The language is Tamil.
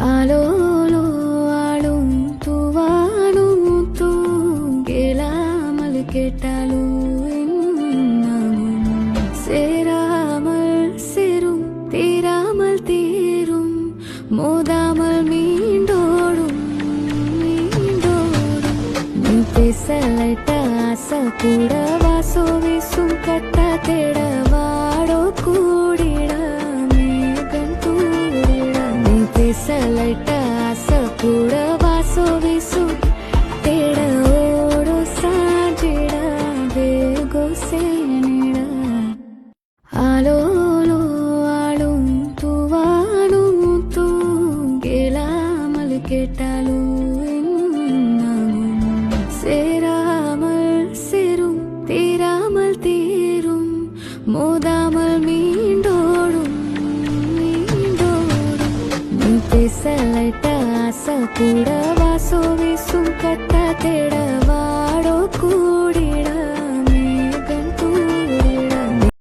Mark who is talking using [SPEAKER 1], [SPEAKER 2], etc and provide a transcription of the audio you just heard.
[SPEAKER 1] ஆலோலோ ஆளும் தூவாலும் கேளாமல் கேட்டாலும் சேராமல் சேரும் தீராமல் தீரும் மோதாமல் மீண்டோடும் நீ பேசலைட்ட ஆசை கூட வாசோ வீசும் கட்ட தேட வாடோ கூடிட மேகம் தூடிட நீ பேசலைட்ட ஆசை கூட வாசோ வீசும் தேட ஓடோ சாஞ்சிட வேகோ சேனிட ஆலோலோ ஆளும் தூவாலும் கேளாமல் கேட்டாலும் சேராமல் சேரும் தீராமல் தீரும் மோதாமல் மீண்டோடும் நீ பேசலைட்ட ஆசை கூட வாசோ வீசும் கட்ட தேட